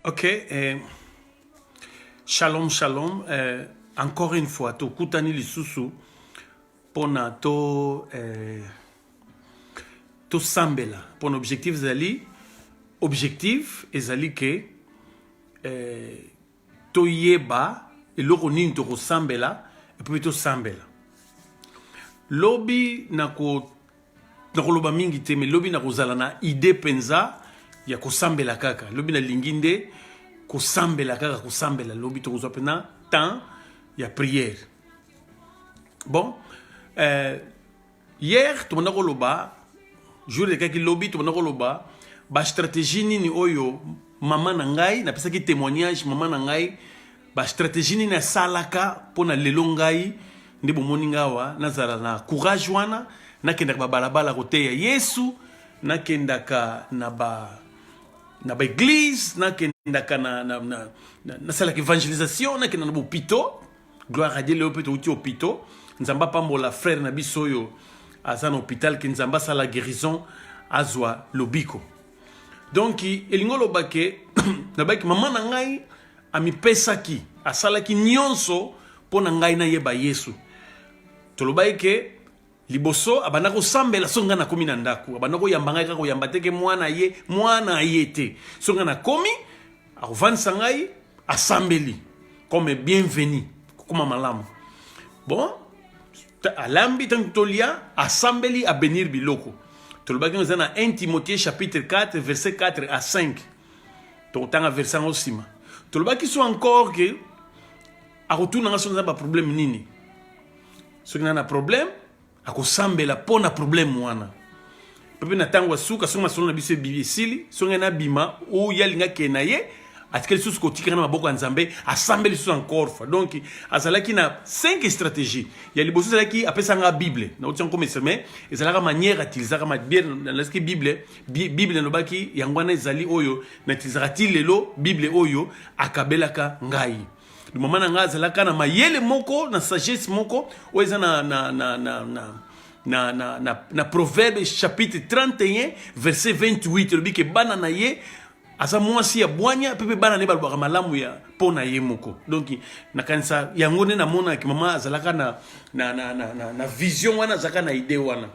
Ok, shalom, shalom. Encore une fois, to kutani lisusu pona to sambela. Pon objectif zali, objectif ezali ke to yeba eloko nini to sambela et puis to sambela. Lobi nako loba mingi te me lobi nako zala na idée penza ya ko sambela kaka. Lobi na linginde ko sambela kaka ko sambela lobi to kozwa pena temps ya prière. Bon, hier to mona ko loba jour de kaki lobi to mona ko loba ba stratégie nini oyo mama na ngai na pesa ki témoignage mama na ngai ba stratégie nini na salaka pona lelo ngai ndi bomoni ngawa nazala na courage wana nakendaka ba balabala kote ya Yesu nakendaka na ba église nakendaka na sala évangélisation nakenda na hôpital gloire à Dieu le hôpital uti hôpital nzamba pambola frère na biso yo azana hôpital ki nzamba sala guérison azwa lobiko donc elingo lobake na baki mama na ngai amipesaki asalaki nyonso pona ngai na yeba Yesu tolobai ke liboso abana ko sambela songa na komi na ndaku abana ko yamba ngai kako yamba teke mwana ye te songa na komi akovansa ngai asambeli comme bienvenu kuma malamu bon alambi tantolia asambeli a bénir biloko tolobaki nous na 1 Timothée chapitre 4 verset 4 à 5 to tanga verset osima tolobaki so encore que a retourna nga songa ba problème nini songa na problème akosambela pona problème wana pepe na tango suka songa solo na biso bisili songa na bima o yalinga kenaye atikeli susu kotika na maboko ya Nzambe asambeli susu encore fois donc azalaki na 5 stratégies ya liboso azalaki apesa nga Bible na otia comme mais ezalaka manière atilisaka ma bien na laski Bible na lobaki yangwana ezali oyo na atilisaka ti lelo Bible oyo akabelaka ngai le moment na nga azalaka na mayele moko na sagesse moko oyo eza na Proverbe chapitre 31 verset 28 lobi ke bana na ye asa mwasi ya bwanya pepe bana ne balobaka malamu ya pona ye moko donc nakanisa yango ne namona ke mama azalaka na vision wana azalaka na idée wana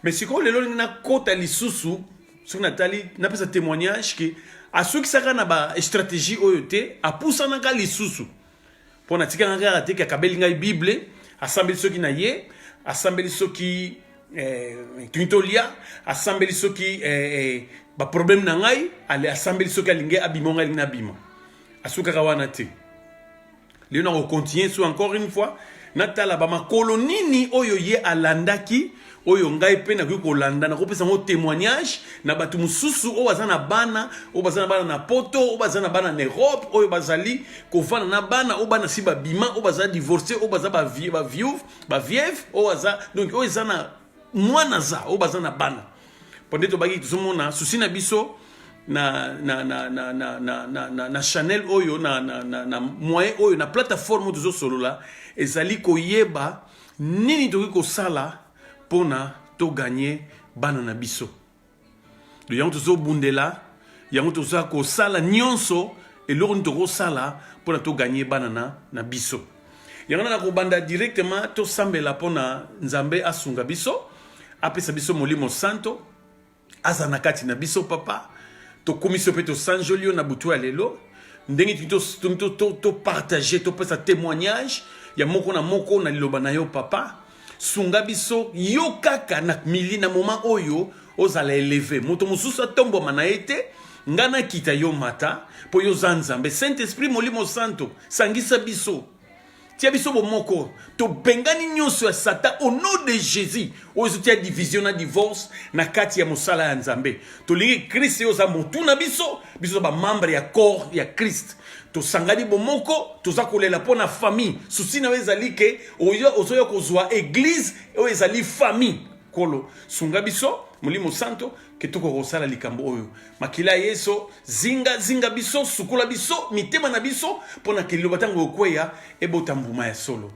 mais siko lelo na kota lisusu soki natali napesa témoignage ke asukisaka na ba stratégie oyo te apusanaka lisusu mpona tikanga kaka te ke akabeli ngai Bible asambeli soki na ye asambeli soki kintolia asambeli soki ba problème na ngai ale asambeli soki alingi abima ngai na bima asukaka wana te leo na continuer so encore une fois natala ba makolo nini oyo ye alandaki oyo ngai pe na kolanda na kopesa mo témoignage na batu mususu o bazana bana o bazana bana na poto o bazana bana na Europe oyo bazali kofana na bana o bana si ba bima o bazali divorcé o bazaba vieille o baza donc o ezana mwana za o bazana bana pondé to bagi tuzomona susi na biso na channel oyo na moyen oyo na plateforme tuzo solola ezali koyeba nini toki kosala pona to gagner bana na biso do yango tozo bundela yango tozo kosala nyonso eloko nito kosala pona to gagner bana na biso yango na kobanda directement to sambela pona Nzambe asunga biso apesa biso molimo santo azana kati na biso papa to komisio pe to sanjolio na butu ya lelo ndenge to partager to pesa témoignage ya moko na liloba na yo papa sunga biso yo kaka na mili na moment oyo ozala élevé moto mususu atombo na ete ngana kita yo mata po yo Nzambe Saint-Esprit molimo santo sangisa biso tia biso bomoko to bengani nyonso ya sata au nom de Jésus oyo tia division na divorce na kati ya mosala ya Nzambe to lingi Christ yo za motu na biso ba membre ya corps ya Christ to sangani bomoko to za kolela pona famille susi na ezali ke ozo kozwa église oyo ezali famille kolo sunga biso molimo santo ke toko kosala likambo oyo makila yeso zinga biso sukula biso mitema na biso pona ke liloba tango okweya ebota mbuma ya solo.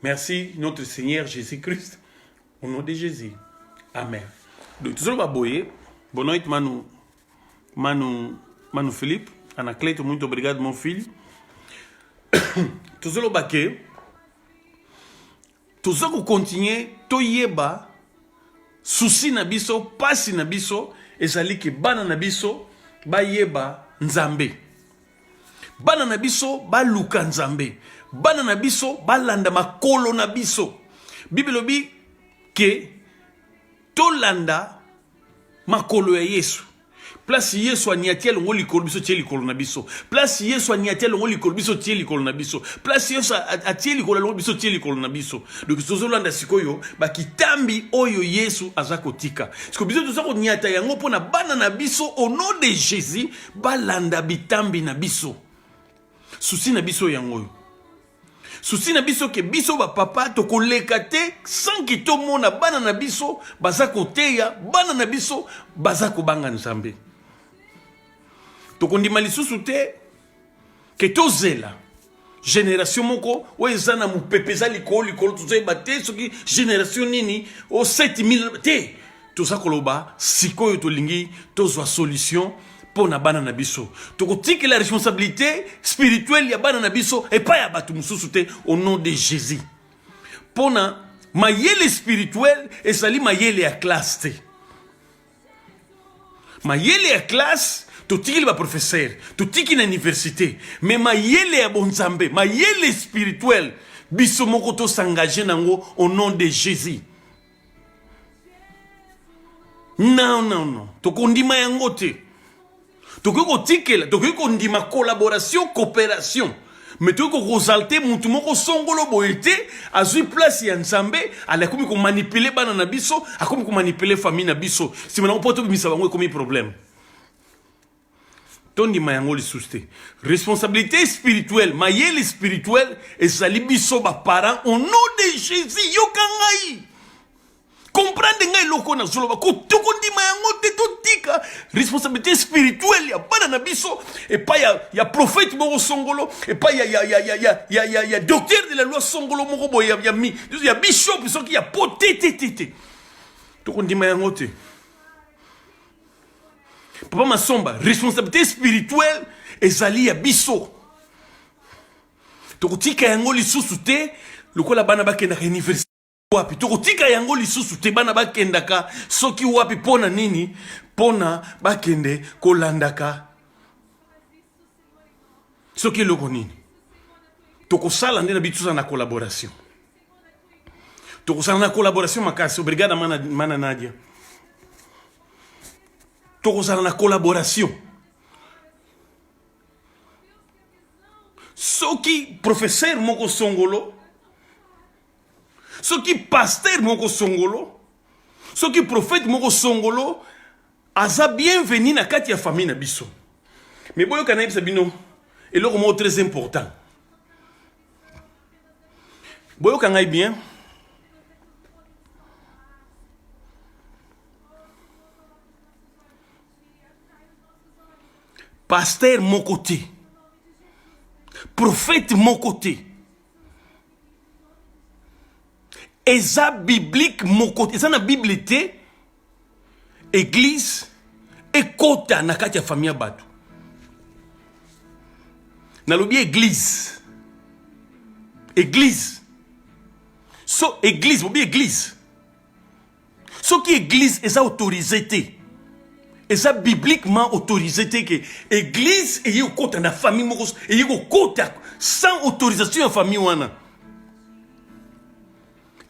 Merci notre Seigneur Jésus-Christ au nom de Jésus. Amen. Donc toujours ba boye bonoit manu Philippe Anacleto, muito obrigado, mon filho. Tozolo bake. Tozoko continuer to yeba souci na biso, pasi na biso, ezali ke bana na biso ba yeba nzambe. Bana na biso ba luka nzambe. Bana na biso ba landa makolo na biso. Bible bi ke to landa makolo ya Yesu. Place Yesu aniatia longo likolo biso tie likolo na biso. Place Yesu aniatia longo likolo biso tie likolo na biso. Place Yesu atie likolo longo biso tie likolo na biso. Donc tozolanda sikoyo ba kitambi oyo Yesu azakotika. Siko biso tozako niata yango pona bana na biso au nom de Jésus balanda bitambi na biso. Souci na biso yango. Souci na biso ke biso ba papa to koleka te sans ki to mona bana na biso bazako teya bana na biso bazako banga nzambe. Tokondima lisusu te ke tozela génération moko o ezana mupepeza likolo tozoyeba te soki génération nini o 7000 te tozakoloba sikoyo tolingi tozwa solution pona bana na biso tokotiki la responsabilité spirituelle ya bana na biso et pas ya batu mususu te au nom de Jésus pona mayele spirituel ezali mayele ya classe te mayele ya classe totiki ba professeur totiki na université mais mayele ya bonzambe mayele spirituel biso moko to s'engager nango au nom de Jésus. Non tokondima yango te tokiko tikela tokiko ndima collaboration coopération mais tokiko rosalte mutu moko songolo boyete azui place ya nzambe ala komi ko manipuler bana na biso akomi ko manipuler famille na biso si mona poto bimisa bango komi problème tondi mayango lisuste responsabilité spirituelle mayele spirituelle ezali biso ba parents au nom de Jésus yokangai comprendre ngai loko na zoloba ko tokondi mayango te totika responsabilité spirituelle ya bana na biso et pas ya prophète moko songolo et pas ya docteur de la loi songolo moko boy ya bishop soki ya poté tokondi mayango te. Papa Masomba, responsabilité spirituelle ezali ya biso. Tokotika yango lisusu te lokola bana bakenda ka université wapi. Tokotika yango lisusu te bana bakendaka soki wapi pona nini pona bakende kolandaka soki loko nini. Tokosala nde na bituza na collaboration. Tokosala na collaboration makasi. Obrigada mana Nadia. Tokosala na collaboration. Soki professeur moko songolo, soki pasteur moko songolo, soki prophète moko songolo, aza bienvenu na kati ya famille na biso. Mais boyo kana yebisa bino, eloko moko très important. Boyo kangai bien. Pasteur mon côté, prophète mon côté, eza biblique mon côté, eza na Bible té, église, ekota na kati ya famille batu. Na lobi église, église, so église, mobi église, so qui église eza autorisé té. Et ça bibliquement autorisé que l'église est au côté de la famille et au côté sans autorisation de la famille wana.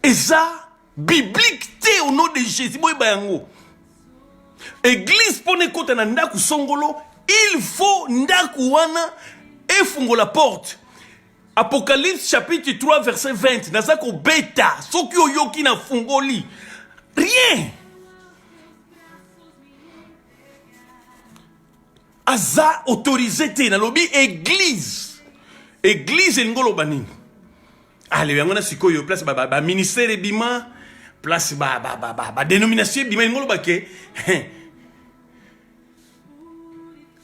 Et ça biblique au nom de Jésus boy bayango. Église pour ne côté na ndaku songolo, il faut ndaku wana et fungo la porte. Apocalypse chapitre 3 verset 20. Nazako beta soki oyoki na fungoli. Rien. Aza autorisé te na lobi église ngolo banini allez yango na sikoyo place ba ministère bima place ba dénomination bima ngolo bake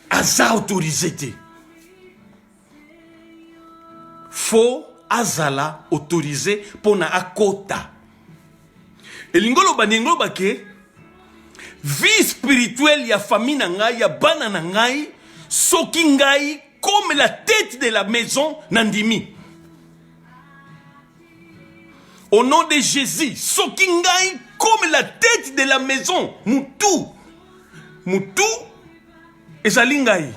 aza autorisé te fo azala autorisé pona akota elingolo baningolo bake vie spirituelle ya famille na ngai ya bana na ngai soki ngai comme la tête de la maison nandimi. Au nom de Jésus, soki ngai comme la tête de la maison, mutu ezali ngai.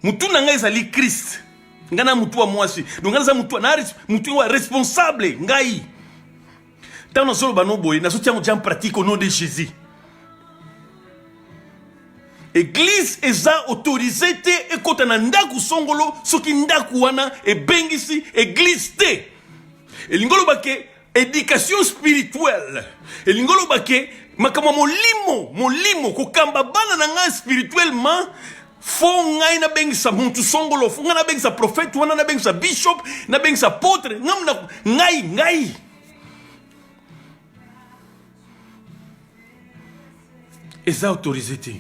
Mutu na ngai ezali Christ. Ngana mutu wa mwasi. Donc ngana za mutu wa responsable ngai. Tant nous sommes bano boy, nous sommes en pratique au nom de Jésus. Église eza autorisée te ekota na ndaku songolo soki ndaku wana e bengisi église te. Elingolo bake éducation spirituelle. Elingolo bake makama molimo kokamba bana na nga spirituellement fo ngai na bengisa muntu songolo fo ngai na bengisa prophète wana na bengisa bishop na bengisa apôtre ngai eza autorisé te.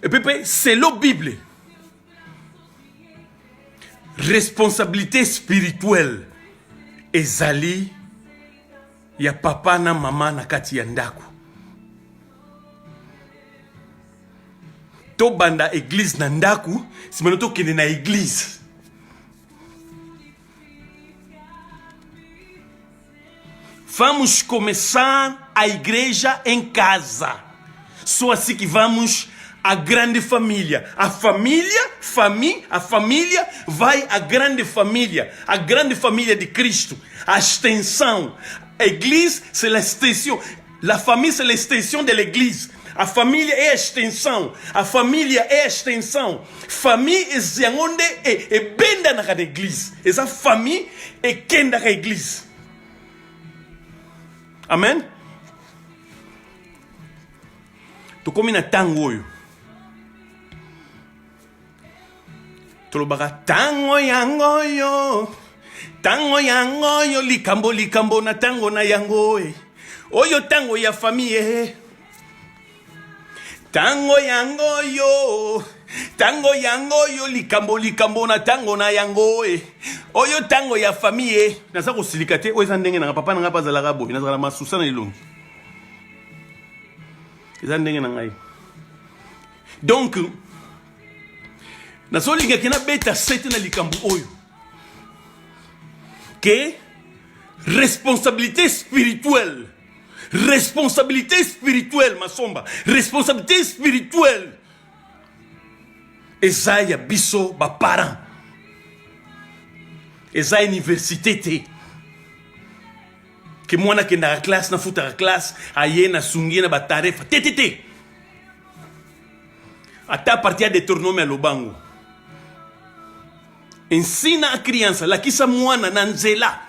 Et puis c'est la Bible. Responsabilité spirituelle ezali ya papa na mama na kati ya ndaku. To banda église na ndaku, si manoto kende na église. Vamos começar a igreja em casa. Só assim que vamos a grande família. A família vai à grande família de Cristo. A extensão. A igreja, c'est l'extension. La famille, c'est l'extension de l'église. A família é a extensão. A família é a extensão. Família é onde é bem na igreja. Essa família é quem da igreja. Amen. Tu come na tango oyo. Tolobaka tango yango yo. Tango yango yo likambo na tango na yango e. Oyo tango ya famille. Tango yango yo. Tango yango yo likambo na tango na yango e. Oyo tango ya famille. Nasa ko silikate o eza ndenge na papa na ngapa zalaka boy nazala masusa na ilongi. Eza ndenge na ngai. Donc nasolinga kena beta sete na likambo oyo. Que responsabilité spirituelle. Responsabilité spirituelle masomba. Responsabilité spirituelle. Eza ya biso ba parents. Eza université te. Que mwana ke na classe na futa classe aye na sungi na batarefa te. Ata partir de tournome a lobango. Ensina a criança lakisa mwana na nzela.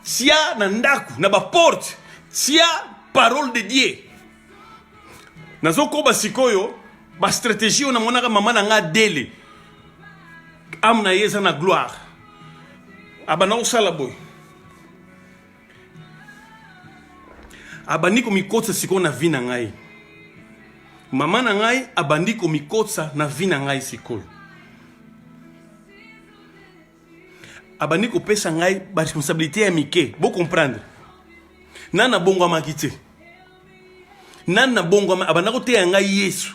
Sia na ndaku na ba porte. Sia parole de Dieu. Nazoko basikoyo ba stratégie na mwana ka mama na nga dele. Amna yeza na gloire. Abana osala boy. Abandi ko mikotsa siko na vi na ngai. Mama na ngai abandi ko mikotsa na vi na ngai siko. Abandi ko pesa ngai ba responsabilité ya mike. Bo comprendre. Nana bongo makite. Nana bongo abana ko te ngai Yesu.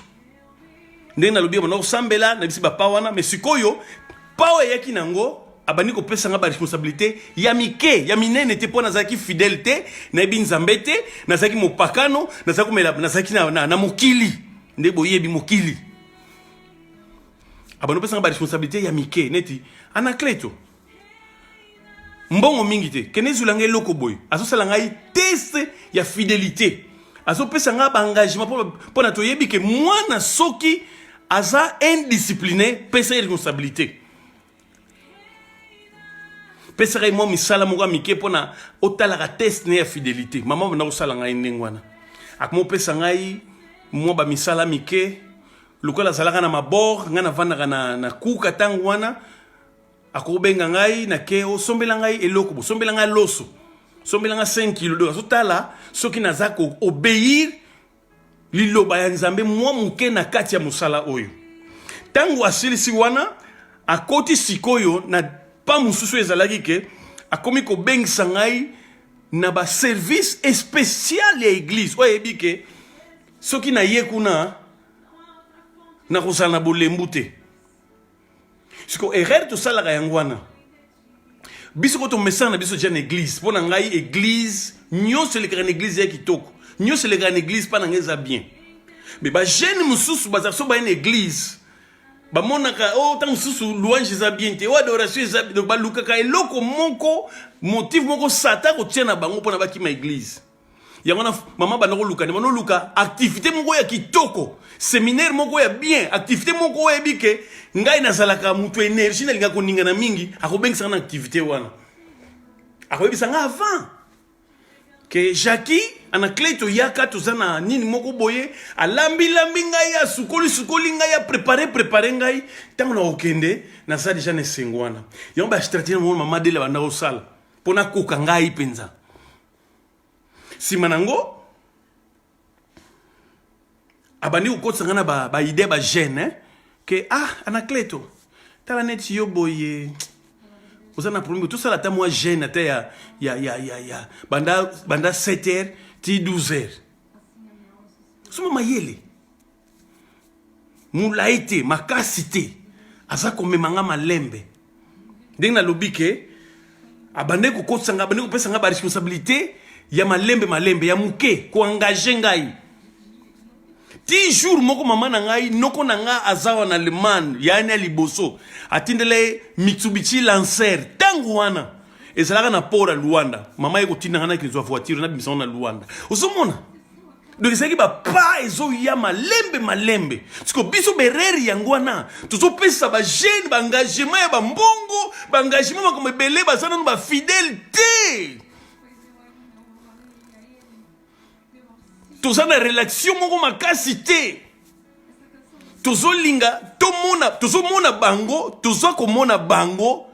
Ndenge na lobi abana ko sambela na bisi ba pawana mais sikoyo pawa yaki nango abani ko pesa nga ba responsabilité ya mike ya minene te pona zaki fidélité na ebi nzambe te na zaki mopakano na zaki mela na zaki na mokili nde boyebi mokili abani pesa nga ba responsabilité ya mike neti anakleto mbongo mingi te kenezula ngai loko boy asosala ngai test ya fidélité aso pesa nga ba engagement pona toyebi ke mwana soki aza indiscipliné pesa ya responsabilité. Pesere mo misala moga mike pona otala test ne ya fidélité. Maman na osala ngai ndengwana. Akmo pesa ngai mo ba misala mike lukola zalaka na mabor ngana vanda na kuka tangwana akobenga ngai na ke o sombela ngai eloko bo sombela ngai loso. Sombela ngai 5 kg do azotala soki nazako obéir liloba ya nzambe mo muke na kati ya musala oyo. Tango asilisi wana akoti sikoyo na pas mususu ezalaki ke akomi ko bengisa ngai na ba service spécial ya église oyebi ke soki na ye kuna na kozala na bolembu te siko erreur tosalaka yango wana biso ko tomesana na biso tia na église mpo na ngai église nyonso elekaka na église ya kitoko nyonso elekaka na église mpa na ngai eza bien me bajeune mosusu bazala so baye na église bamonaka ntango mosusu louange eza bien te adoration eza bien balukaka eloko moko motive moko satan kotia na bango mpo na bakima église yango na mama banda koluka banda luka activité moko ya kitoko séminaire moko ya bien activité moko oyo yebi ke ngai nazalaka mutu énergie nalinga koningana mingi akobengisaka na activité wana akoyebisanga avant ke Jackie Anaclet toyaka toza na nini moko boye alambi ngai asukoli ngai ya préparer ngai ntango na okende naza deja na esengo wana yango bastratégie moko mama dele banda kosala mpona koka ngai mpenza nsima nango abandi kokotisa nga na baide bagene ke Anacleto tala neti yo boye oza na problème tosala ata mwa gene ata ya banda 7h ti 12h soma mayele molai te makasi te aza komemanga malembe ndenge nalobi ke abandi kokotisa nga abandi kopesa nga baresponsabilité ya malembe ya muke koengage ngai ti jour moko mama na ngai noko na nga azawa na Allemagne yani ya liboso atindele Mitsubishi Lancer tangu wana ezalaka na port ya Luanda mama ye kotinda nga na kinzwa voiture na bimisana na Luanda ozomona donc ezalaki bapa ezoya malembe siko biso bereri yango wana tozopesa bagene baengagement ya bambongo baengagement makambo ebele baza nano bafidele te toza na relation moko makasi te tozolinga tozomona bango toza komona bango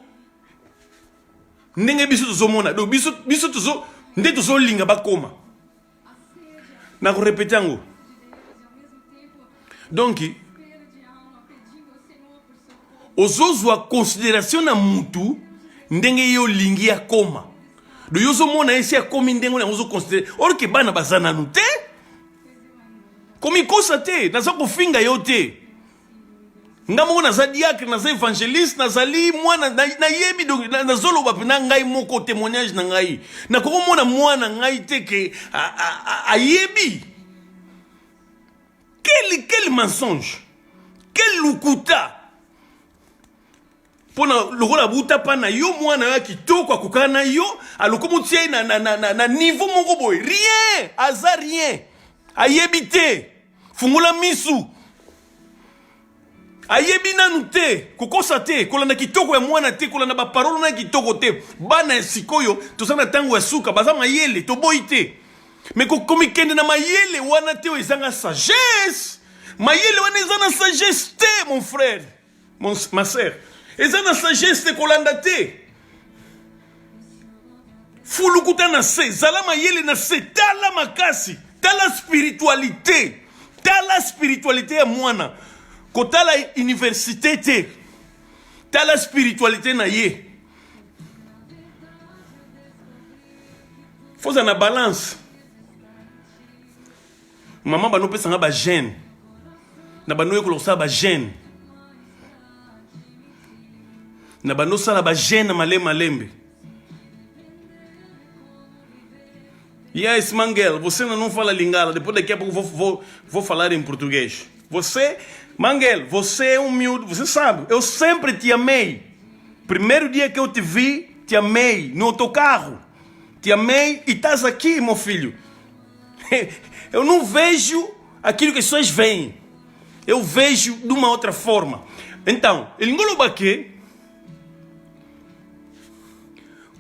ndenge biso tozomona donc biso nde tozolinga bakoma na korepete yango donc ozozwa considération na mutu ndenge ye olingi akoma do yo ozomona esi akomi ndenge yango ozoconsidere or ke bana baza nanu te komi kosa te naza kofinga yo te nga moko naza diacre naza évangéliste nazali mwana nayebi donc nazoloba mpena ngai moko témoignage na ngai nakokomona mwana ngai te ke ayebi quel mensonge quel lukuta mpona lokola buta pa na yo mwana yo kitoko akokaka na yo alokomotia ye na niveau moko boye rien aza rien ayebi te fungola misu ayebi nanu te kokosa te kolanda kitoko ya mwana te kolanda baparole na kitoko te bana ya sikoyo toza na ntango ya suka baza mayele toboyi te me komikende na mayele wana te oyo ezanga sagesse mayele wana eza na sagesse te mon frère ma sœur eza na sagesse te kolanda te fulukuta na se zala mayele na se tala makasi tala spiritualité ya mwana kotala université te tala spiritualité na ye foza na balance mama banopesanga bagene na bano yekola kosala bagene na banosala bagene malembe yes Mangel, você não fala lingala, depois daqui a pouco vou falar em português. Você, Mangel, você é humilde, você sabe, eu sempre te amei. Primeiro dia que eu te vi, te amei, no autocarro. Te amei e estás aqui, meu filho. Eu não vejo aquilo que as pessoas veem. Eu vejo de uma outra forma. Então, ele engoloba aqui.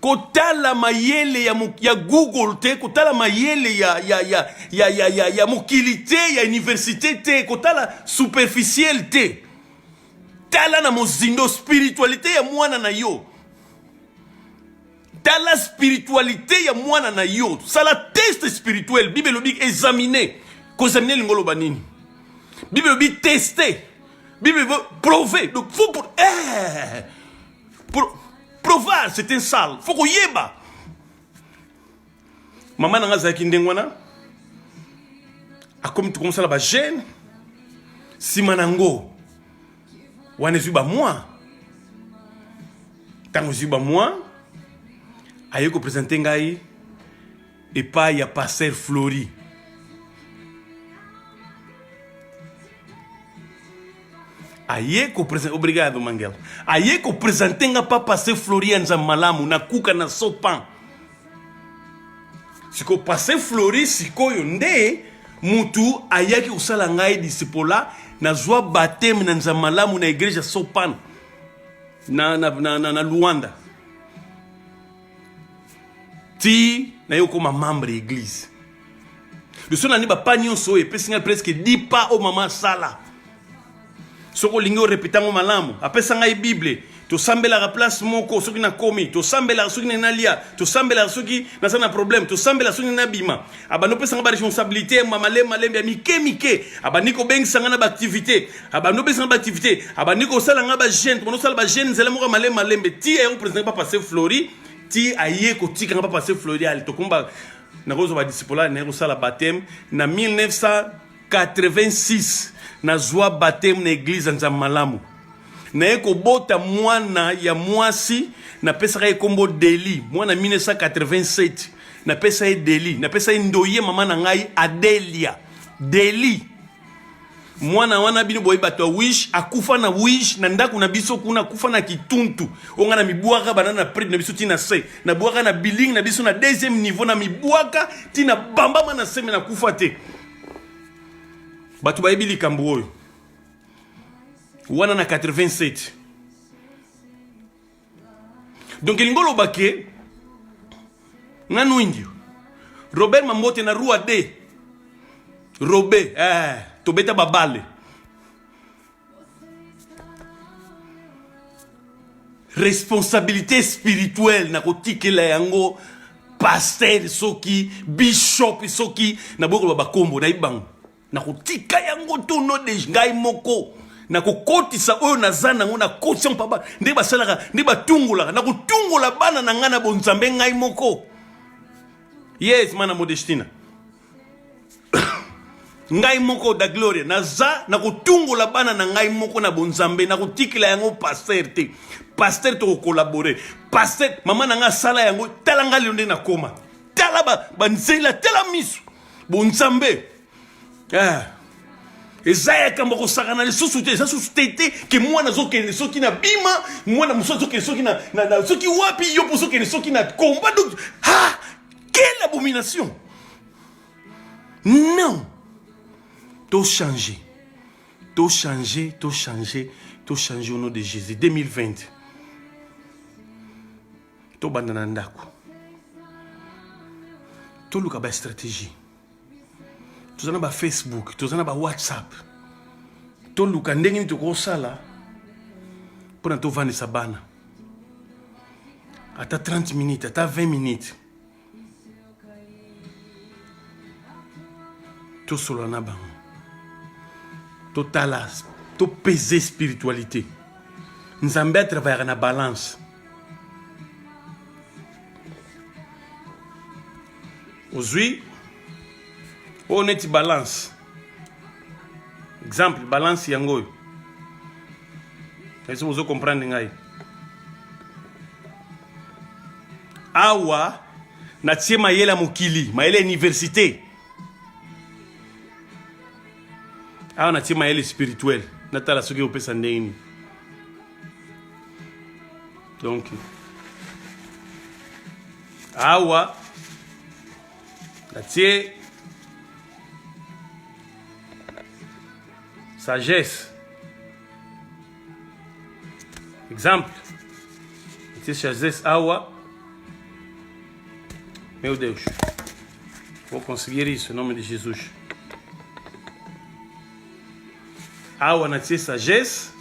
Kotala mayele ya Google te, kotala mayele ya mokili te, ya université te, kotala superficiel te. Tala na mozindo spiritualité ya mwana na yo. Tala spiritualité ya mwana na yo. Sala test spirituel. Bible lobi examiner. Kozaminer lingolo banini. Bible lobi tester. Bible veut prouver. Donc faut provar, c'est un sale. Faut qu'on yeba. Maman n'a pas dit que comme tu commences à la gêne, si manango, wana ezwi bamwa ntango ezwi bamwa aye kopresente ngai epai ya Pasteur Flori. Aye kopresente, obrigado Mangel. Aye kopresente nga pa Pasteur Flori ya Nzambe malamu na kuka na sopan. Siko Pasteur Flori sikoyo nde mutu ayaki kusala ngai discipola na zwa baptême na Nzambe malamu na igreja sopan na Luanda. Ti na yo koma membre église. Le son ani ba pa nyonso e pesinga presque 10 pas au mama sala. Soko lingo repetango malamu apesa ngai Bible to sambela la place moko soki na komi to sambela soki na lia to sambela soki na sana problème to sambela soki na bima abano pesa nga ba responsabilité malembe ya mike abaniko bengi sanga na ba activité abano pesa nga ba activité abaniko sala nga ba jeune to sala ba jeune zela moko malembe ti e président pa Pasteur Flori ti aye ko tika nga pa Pasteur Flori ali to kumba na kozo ba disciple na ko sala baptême na 1986 na zwa baptême na église Nzambe malamu na eko bota mwana ya mwasi na pesa ka ekombo Deli mwana 1987 na pesa e Deli na pesa ndoye mama na ngai Adelia Deli mwana wana bino boye bato wish akufa na wish na ndako na biso kuna kufa na kituntu onga na mibuaka banana près na biso tina se na buaka na billing na biso na deuxième niveau na mibuaka tina bamba na seme na kufa te bato bayebi likambo oyo wana na 87. Donc lingolo bake nganu indio Robert Mambote na rua D Robé tobeta babale responsabilité spirituelle na kotikela yango pasteur soki bishop soki na boko bakombo na ibango na kotika yango tono de ngai moko na kokotisa oyo nazana ngo na kotisa mpaba nde basalaka nde batungulaka na kotungula bana na ngana bonzambe ngai moko. Yes mana Modestina ngai moko da gloria naza na kotungula bana na ngai moko na bonzambe na kotikila yango pasteur te pasteur to collaborer pasteur mama na nga sala yango tala ngali onde na koma tala ba nzela tala misu bonzambe ezaya kamba kosakana lisusu te eza susu tete ke mwana zokende soki na bima mwana mosusu azokende soki na soki wapi yo mpo zokende soki na komba. Donc quelle abomination! Non, tout changer au nom de Jésus. 2020 to bandana ndako to luka ba stratégie tozana ba Facebook tozana ba WhatsApp to luka ndenge ni tokosala pona to vanisa bana ata 30 minutes ata 20 minutes to solo na bango to talas to peser spiritualité nzambe a travailler na balance aujourd'hui on est balance exemple balance yango est-ce que vous comprenez ngai awa na tie mayela mokili mayela université awa na tie mayela spirituel natala soki opesa ndeni donc awa na tie sagesse exemple na tie sagesse awa. Meu Deus, vou conseguir isso em nome de Jesus. Awa na tie sagesse.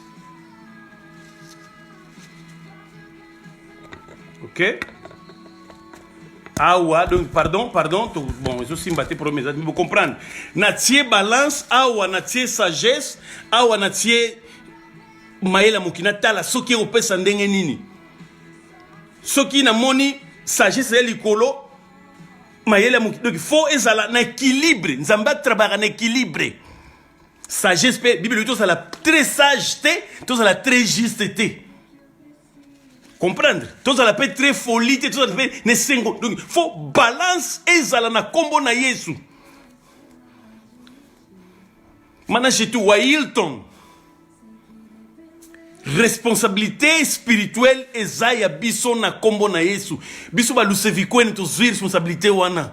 Ok? Awa, donc, pardon, bon, je suis battu pour mes amis, vous comprenez? Na tie balance, awa na tie sagesse, awa na tie maela mukina tala, soki opesa ndenge nini. Soki na moni sagesse ya likolo, mayele donc il faut ezala na équilibre nzamba travailler na équilibre sagesse pe Bible tout ça la très sageté, tout ça la très justeté. Comprendre? Tout ça la peut très folie, tout ça la peut ne sengo. Donc faut balance ezala na kombo na Yesu. Maintenant j'ai tout Wilton. Responsabilité spirituelle ezaya biso na kombo na Yesu. Biso ba lusevi kweni to zwi responsabilité wana.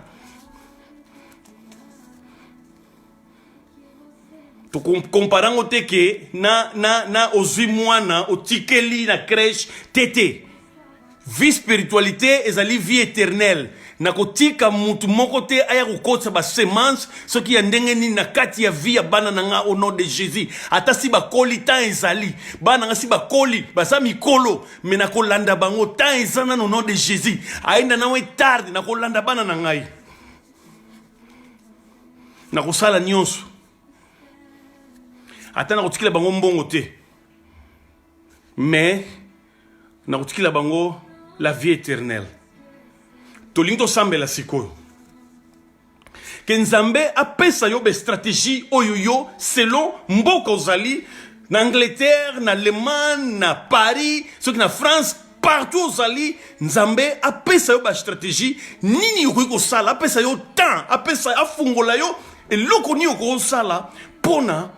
To comparango te ke na ozwi mwana otikeli na crèche tete. Vie spiritualité ezali vie éternelle. Na kotika mutu moko te aya kokotsa ba semence soki ya ndenge ni na kati ya vie ya bana nanga au nom de Jésus. Ata si ba koli ta ezali. Bana nga si ba koli basa mikolo me na kolanda bango ta ezana no nom de Jésus. Aina nawe tarde na kolanda bana na ngai. Na kosala nyonso. Ata na kotikila bango mbongo te. Mais na kotikila bango la vie éternelle. Tolingo sambela sikoyo. Que Nzambe apesa yo be stratégie oyoyo selon mboko ozali na Angleterre, na Allemagne, na Paris, ceux qui na France, partout ozali, Nzambe apesa yo ba stratégie nini yo ko sala, apesa yo temps, apesa afungola yo eloko ni yo ko sala pona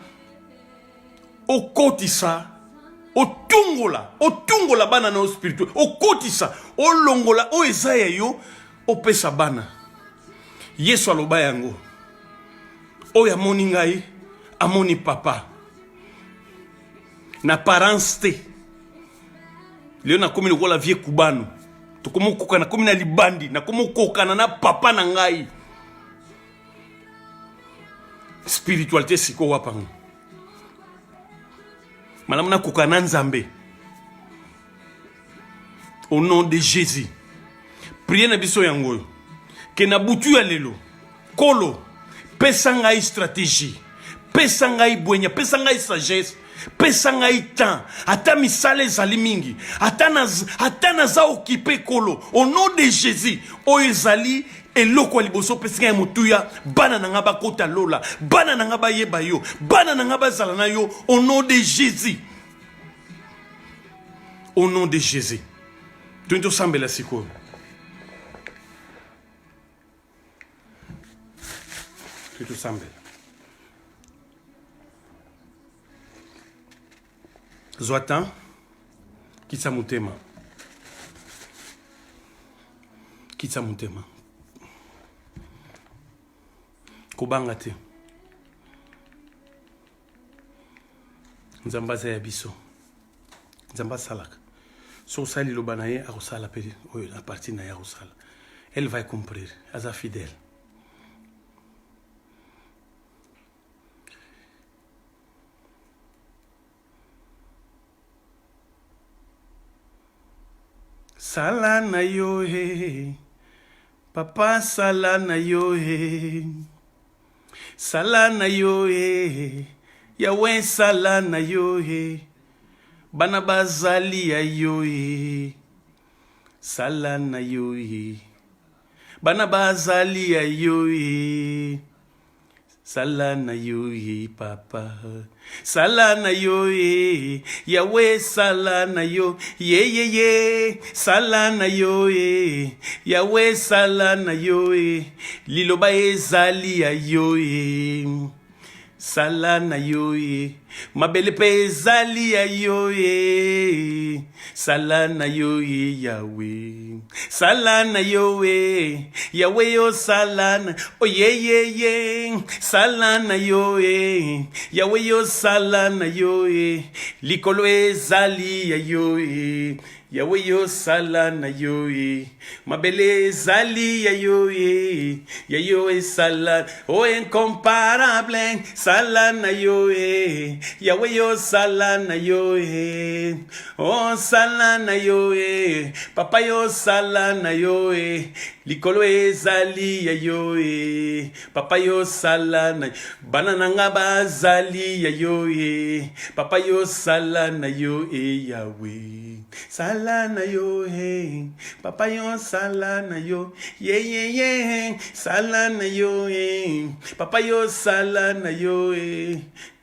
okotisa otungola bana na spirituel okotisa olongola o ezaya yo opesa bana Yesu aloba yango oyo amoni ngai amoni papa na parents te leo na komi lokola vie kubano tokomo kokana komi na libandi na komo kokana na papa na ngai spiritualité siko wapango Madame na kokana Nzambe. Au nom de Jésus. Priez na biso yango. Que na butu ya lelo. Kolo. Pesa ngai stratégie. Pesa ngai bwenya. Pesa ngai sagesse. Pesa ngai temps. Ata misale ezali mingi. Ata naza occupé kolo. Au nom de Jésus. O ezali eloko liboso pesa ngai mutuya. Bana nanga bakota lola. Bana nanga bayeba yo. Bana nanga bazala na yo. Au nom de Jésus. Au nom de Jésus. Tu ne sembles la siko. Tu te sembles. Zoatan. Kitsa mutema. Kitsa mutema. Kobanga te. Nzamba za yabiso. Nzamba salaka. So sali lo banaye a rosala pe la partie na ya rosala. Elle va comprendre. Aza fidèle. Sala na yo he. Papa sala na yo he. Sala na yo he. Yahweh sala na yo he. Bana bazali ya yo he. Sala na yo he. Bana bazali ya yo he. Sala na yo he, papa. Sala na yo he. Yahweh sala na yo. Ye. Sala na yo he. Yahweh sala na yo he. Liloba ezali ya yo he. Sala na yo ye. Mabele pe ezali ya yo ye. Sala na yo ye Yahweh. Sala na yo ye. Yahweh yo sala na. Oh ye. Sala na yo ye. Yahweh yo sala na yo ye. Likolo ezali ya yo ye. Yahweh yo sala na yo ye. Mabele ezali ya yo ye. Ya yo sala. Oh incomparable. Sala na yo ye. Yahweh yo sala na yo ye. Oh sala na yo ye. Papa yo sala na yo ye. Likolo ezali ya yo ye. Papa yo sala na. Bana nanga bazali ya yo ye. Papa yo sala na yo ye Yahweh. Sala na yo he. Papa yo sala na yo. Ye. Sala na yo he. Papa yo sala na yo he.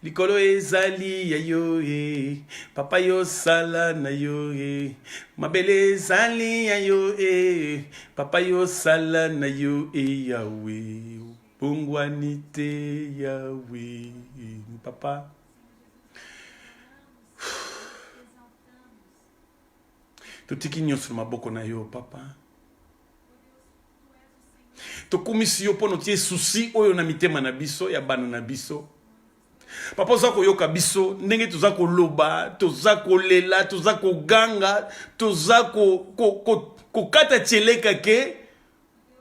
likolo ezali ya yo e papa yo sala na yo e mabele ezali ya yo e papa yo sala na yo e Yahweh bongwani te Yahweh papa. Totiki nyonso na maboko na yo papa. Tokumisi yo mpo notie susi oyo na mitema na biso ya bana na biso. Papa oza koyoka biso ndenge toza koloba, toza kolela, toza koganga, toza kokata tcheleka ke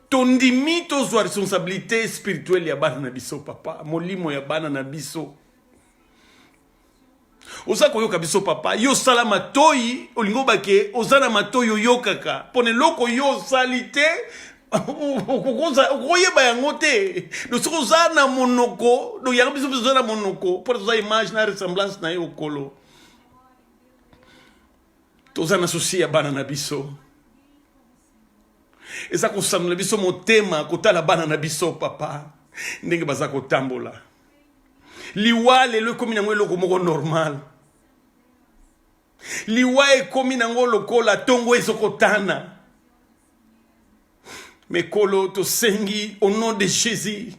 tondimi tozwa responsabilité spirituelle ya bana na biso papa, molimo ya bana na biso. Oza koyoka biso papa, yo sala matoi olingo bake ozana matoi oyokaka pone loko yo salite okoyeba yango te do soko oza na monoko do yango biso oza na monoko po toza image na ressemblance na ye okolo toza na susi ya bana na biso eza kosanula biso motema kotala bana na biso papa ndenge baza kotambola liwa lelo ekomi nango eloko moko normal liwa ekomi nango lokola ntongo ezokotana mekolo tosengi au nom de Jésus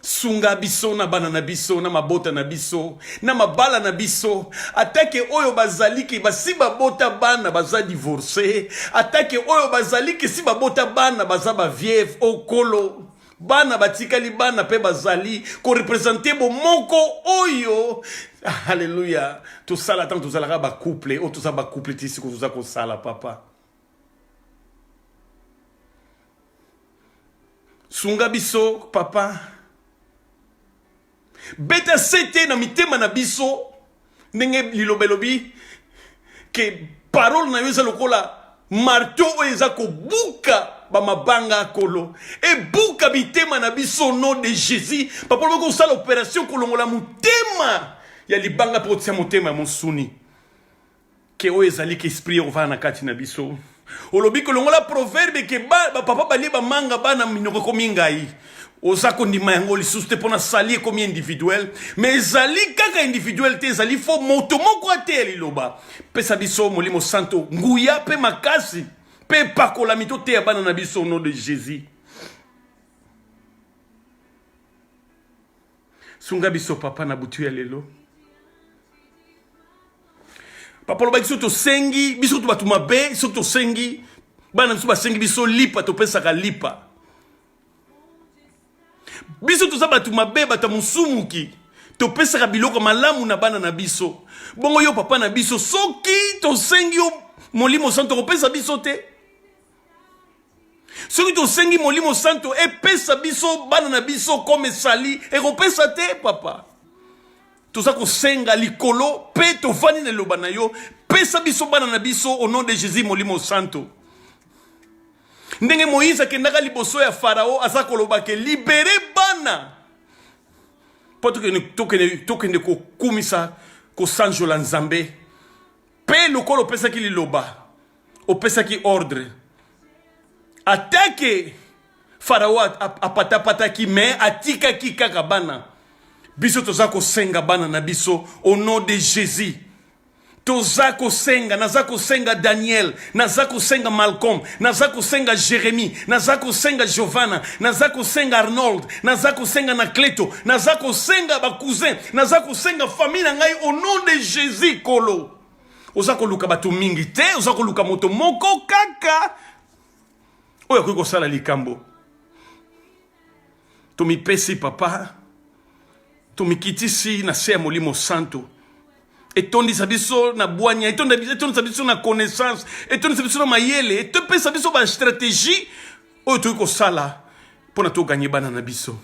sunga biso na bana na biso na mabota na biso na mabala na biso atake oyo bazaliki basi babota bana baza divorcé atake oyo bazaliki si babota bana baza ba vieille okolo bana batikali bana pe bazali ko représenter bo moko oyo Alléluia tout ça là tant tout ça là ba couple o tout ça ba couple tisi ko tout ça ko sala papa sunga biso papa beta sete na mitema na biso ndenge lilobelobi ke parole na yo eza lokola marteau oyo eza kobuka bamabanga kolo ebuka mitema na biso au nom de Jésus papa loboko osala opération kolongola motema ya libanga mpo kotia motema ya mosuni ke oyo ezali ke esprit ovana na kati na biso olobi kolongola proverbe ke papa balie bamanga bana minoko ekomi ngai oza kondima yango lisusu te mpona sali ekomi individuel mais ezali kaka individuel te ezali fo moto moko ate ya liloba pesa biso molimo santo nguya mpe makasi mpe pakolami toteya bana na biso au nom de Jésus sunga biso papa na butu ya lelo papa lobaki so tosengi biso to bato mabe so tosengi bana biso basengi biso lipa topesaka lipa biso toza bato mabe bato mosumuki topesaka biloko malamu na bana na biso bongo yo papa na biso soki tosengi yo molimo santo kopesa biso te soki tosengi molimo santo epesa biso bana na biso comme esali ekopesa te papa toza kosenga likolo pe tofani na loba na yo pesa biso bana na biso au nom de Jésus molimo santo ndenge Moïse akendaka liboso ya Farao aza koloba ke libere bana po tokende kokumisa kosanjola nzambe pe lokolo opesaki liloba opesaki ordre atake Farao apatapataki me atikaki kaka bana biso toza kosenga bana na biso au nom de Jésus toza kosenga naza kosenga Daniel naza kosenga Malcolm naza kosenga Jérémie naza kosenga Giovanna naza kosenga Arnold naza kosenga Nakleto naza kosenga ba cousin naza kosenga famille na ngai au nom de Jésus kolo oza koluka bato mingi te oza koluka moto moko kaka oyo akoki kosala likambo tomipesi papa tomikitisi na se ya molimo santo etondisa biso na bwanya etondisa biso na connaissance etondisa biso na mayele etopesa biso ba stratégie oyo toki kosala mpona toganye bana na biso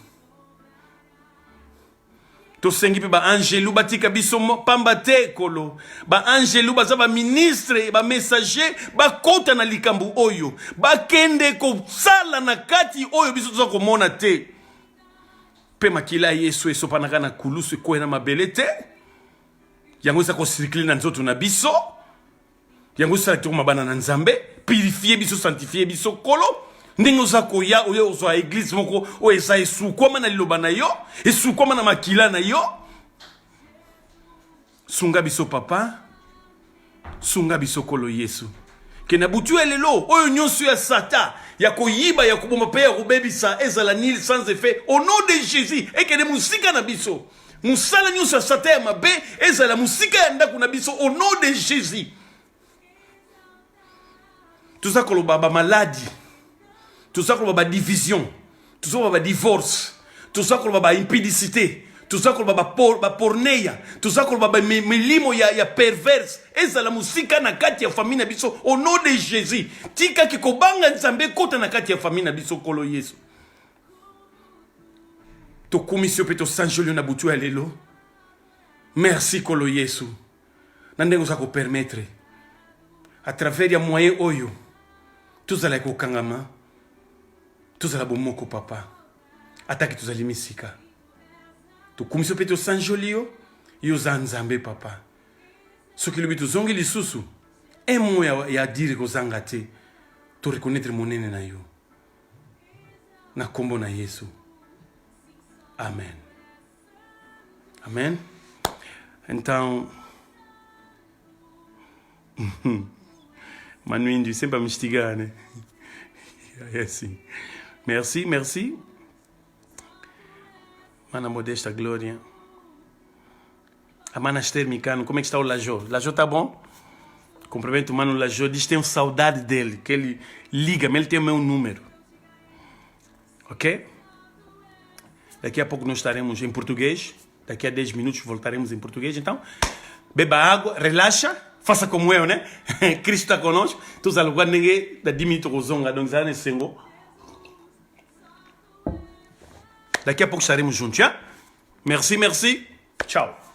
tosengi mpe baangelu batika biso pamba te kolo baangelu baza baministre bamessager bakota na likambo oyo bakende kosala na kati oyo biso toza komona te mpe makila ya Yesu esopanaka na kulusu ekoya na mabele te yango eza kosirikile na nzoto na biso yango esala kitoko mabana na nzambe purifie biso sanctifie biso kolo ndenge oza koya oyo ozwa église moko oyo eza esukwama na liloba na yo esukwama na makila na yo. Sunga biso papa, sunga biso kolo Yesu. Ke na butu elelo oyo nyonso ya sata ya koyiba ya kuboma pe ya kubebisa ezala nil sans effet au nom de Jésus ekene musika na biso. Musala nyonso ya sata ya mabe ezala musika ya ndako na biso au nom de Jésus. Tuza koloba ba maladie, tuza koloba ba division, tuza koloba ba divorce, tuza koloba ba impudicité, tuza koloba ba porneia, tuza koloba ba milimo ya perverse ezala musika na kati ya famille na biso au nom de Jésus. Tika kikobanga nzambe kota na kati ya famille na biso kolo Yesu. To komisio pe to sanjolio na butu ya lelo. Merci kolo Yesu. Nandengo za ko permettre à travers ya moyen oyo tuzala kokangama, tuzala bomoko papa, ataki tuzali misika. To komisio pe to sanjolio yo za nzambe papa. Soki lobi tozongi lisusu un mot ya dire kozanga te to reconnaître monene na yo na kombo na Yesu. Amen. Amen. Então Manuindu sempre me instigar, né? É assim. Merci, merci. Mana Modesta Glória. A Mana Esther Micano, como é que está o Lajô? Lajô tá bom? Cumprimento o Mano Lajô, diz que tenho saudade dele, que ele liga-me, ele tem o meu número. Ok? Daqui a pouco nós estaremos em português. Daqui a 10 minutos voltaremos em português. Então, beba água, relaxa, faça como eu, né? Cristo está conosco. Tu sabes quando ninguém dá 10 minutos com zonga, donc ça nesse sengo. Daqui a pouco estaremos juntos, hein? Merci, merci. Tchau.